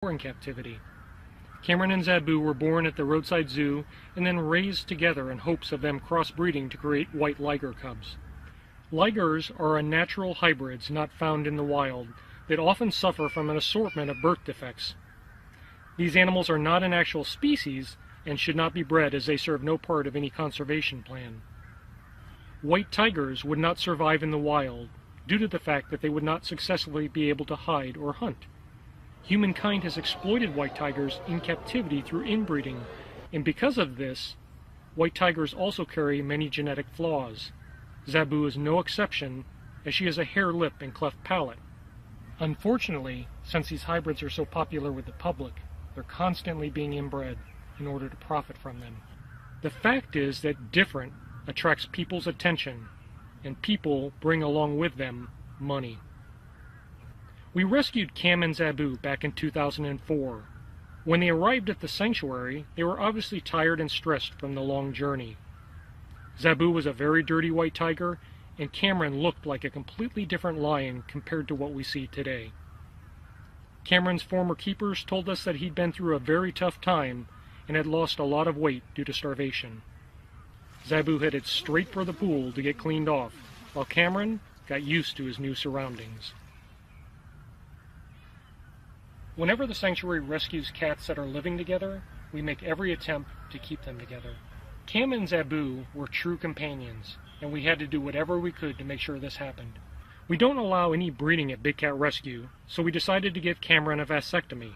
in captivity. Cameron and Zabu were born at the roadside zoo and then raised together in hopes of them crossbreeding to create white liger cubs. Ligers are unnatural hybrids not found in the wild that often suffer from an assortment of birth defects. These animals are not an actual species and should not be bred, as they serve no part of any conservation plan. White tigers would not survive in the wild due to the fact that they would not successfully be able to hide or hunt. Humankind has exploited white tigers in captivity through inbreeding, and because of this, white tigers also carry many genetic flaws. Zabu is no exception, as she has a hare lip and cleft palate. Unfortunately, since these hybrids are so popular with the public, they're constantly being inbred in order to profit from them. The fact is that different attracts people's attention, and people bring along with them money. We rescued Cam and Zabu back in 2004. When they arrived at the sanctuary, they were obviously tired and stressed from the long journey. Zabu was a very dirty white tiger, and Cameron looked like a completely different lion compared to what we see today. Cameron's former keepers told us that he'd been through a very tough time and had lost a lot of weight due to starvation. Zabu headed straight for the pool to get cleaned off, while Cameron got used to his new surroundings. Whenever the sanctuary rescues cats that are living together, we make every attempt to keep them together. Cam and Zabu were true companions, and we had to do whatever we could to make sure this happened. We don't allow any breeding at Big Cat Rescue, so we decided to give Cameron a vasectomy.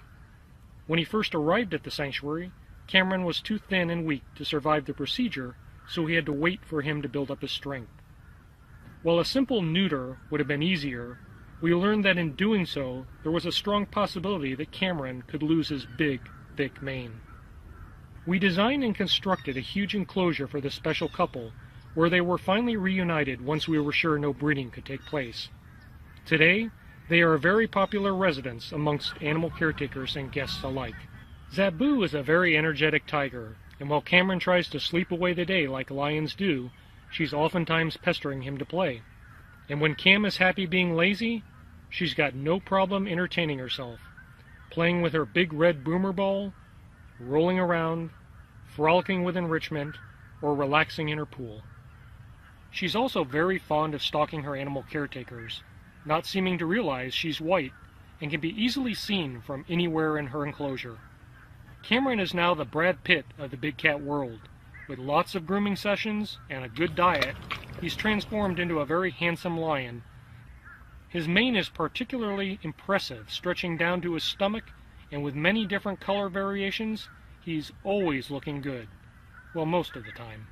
When he first arrived at the sanctuary, Cameron was too thin and weak to survive the procedure, so we had to wait for him to build up his strength. While a simple neuter would have been easier, we learned that in doing so, there was a strong possibility that Cameron could lose his big, thick mane. We designed and constructed a huge enclosure for this special couple, where they were finally reunited once we were sure no breeding could take place. Today, they are very popular residents amongst animal caretakers and guests alike. Zabu is a very energetic tiger, and while Cameron tries to sleep away the day like lions do, she's oftentimes pestering him to play. And when Cam is happy being lazy, she's got no problem entertaining herself, playing with her big red boomer ball, rolling around, frolicking with enrichment, or relaxing in her pool. She's also very fond of stalking her animal caretakers, not seeming to realize she's white and can be easily seen from anywhere in her enclosure. Cameron is now the Brad Pitt of the big cat world. With lots of grooming sessions and a good diet, he's transformed into a very handsome lion. His mane is particularly impressive, stretching down to his stomach, and with many different color variations, he's always looking good. Well, most of the time.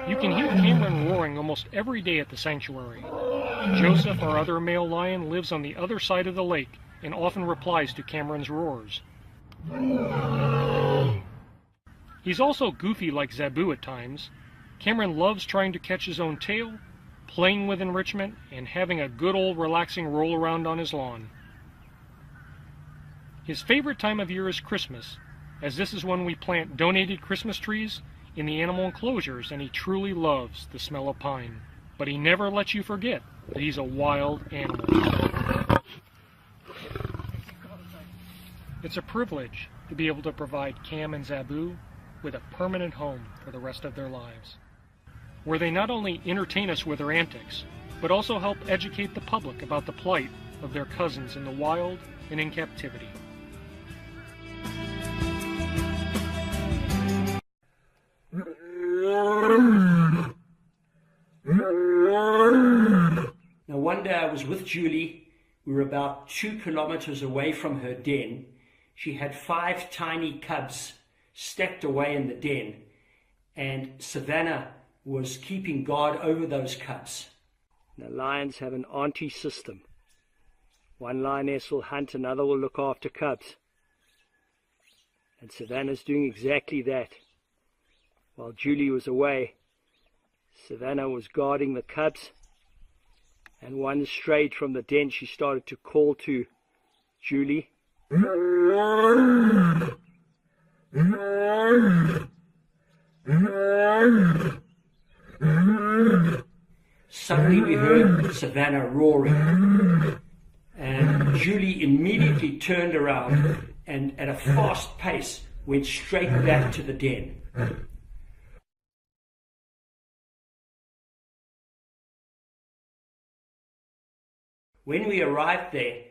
You can hear Cameron roaring almost every day at the sanctuary. Joseph, our other male lion, lives on the other side of the lake and often replies to Cameron's roars. He's also goofy like Zabu at times. Cameron loves trying to catch his own tail, playing with enrichment, and having a good old relaxing roll around on his lawn. His favorite time of year is Christmas, as this is when we plant donated Christmas trees in the animal enclosures, and he truly loves the smell of pine. But he never lets you forget that he's a wild animal. It's a privilege to be able to provide Cam and Zabu with a permanent home for the rest of their lives, where they not only entertain us with their antics, but also help educate the public about the plight of their cousins in the wild and in captivity. Now one day I was with Julie. We were about 2 kilometers away from her den. She had 5 tiny cubs stacked away in the den, and Savannah was keeping guard over those cubs. The lions have an auntie system. One lioness will hunt, another will look after cubs. And Savannah's doing exactly that. While Julie was away, Savannah was guarding the cubs, and one strayed from the den. She started to call to Julie. Suddenly we heard Savannah roaring, and Julie immediately turned around and at a fast pace went straight back to the den. When we arrived there,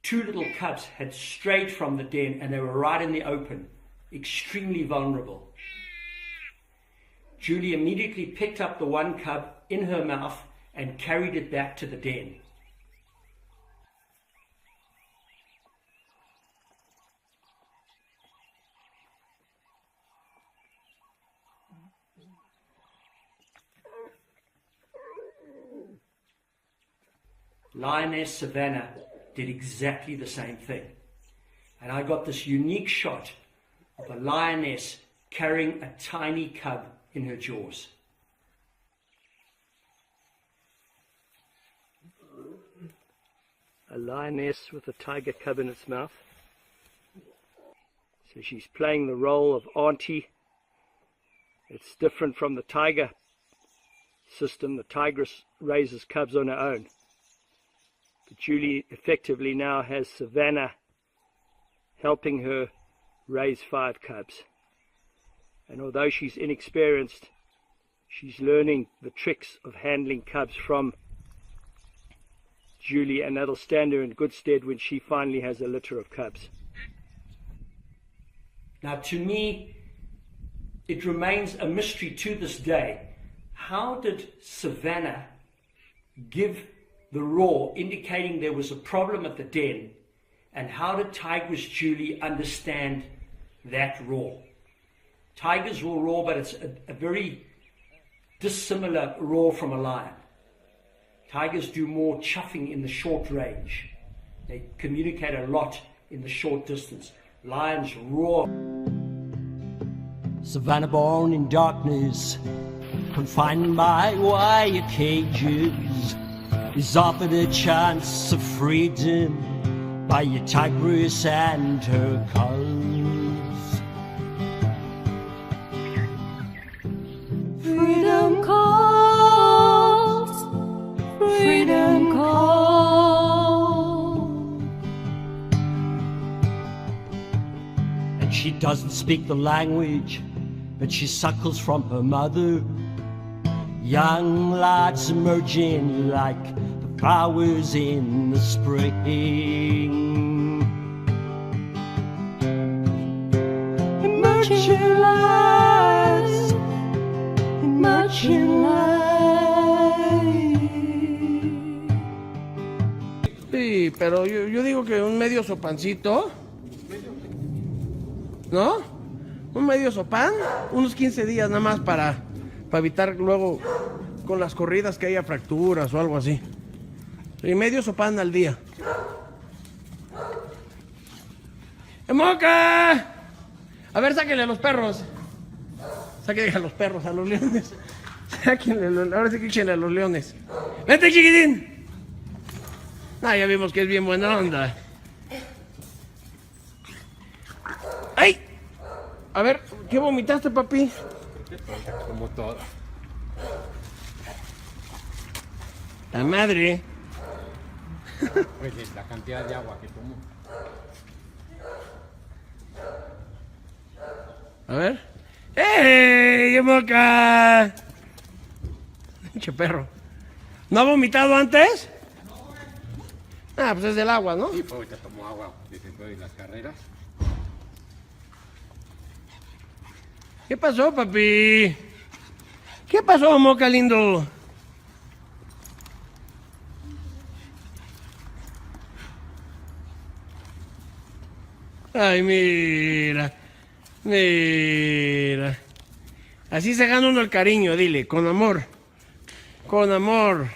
2 little cubs had strayed from the den and they were right in the open, extremely vulnerable. Julie immediately picked up the one cub in her mouth and carried it back to the den. Lioness Savannah did exactly the same thing. And I got this unique shot of a lioness carrying a tiny cub in her jaws. A lioness with a tiger cub in its mouth. So she's playing the role of auntie. It's different from the tiger system. The tigress raises cubs on her own. But Julie effectively now has Savannah helping her raise 5 cubs. And although she's inexperienced, she's learning the tricks of handling cubs from Julie, and that'll stand her in good stead when she finally has a litter of cubs. Now, to me, it remains a mystery to this day. How did Savannah give the roar indicating there was a problem at the den, and how did Tigress Julie understand that roar? Tigers will roar, but it's a very dissimilar roar from a lion. Tigers do more chuffing in the short range. They communicate a lot in the short distance. Lions roar. Savannah born in darkness, confined by wire cages, is offered a chance of freedom by a tigress and her cubs. Freedom calls, freedom calls. And she doesn't speak the language, but she suckles from her mother. Young lads emerging like the flowers in the spring. Emerging lives, emerging lives. Sí, pero yo digo que un medio sopancito, ¿no? Un medio sopán, unos 15 días nada más para evitar luego con las corridas que haya fracturas o algo así. Y medio sopán al día. ¡Moca! A ver, sáquenle a los perros. Sáquenle a los perros, a los leones. Sáquenle, ahora sí que échenle a los leones. ¡Vente, chiquitín! Ah, ya vimos que es bien buena onda. ¡Ay! A ver, ¿qué vomitaste, papi? Como todo. La madre. Pues la cantidad de agua que tomo. A ver. ¡Ey, moca! Pinche perro. ¿No ha vomitado antes? Ah, pues es del agua, ¿no? Sí, pues ahorita tomo agua desde de las carreras. ¿Qué pasó, papi? ¿Qué pasó, moca lindo? Ay, mira. Mira. Así se gana uno el cariño, dile, con amor. Con amor.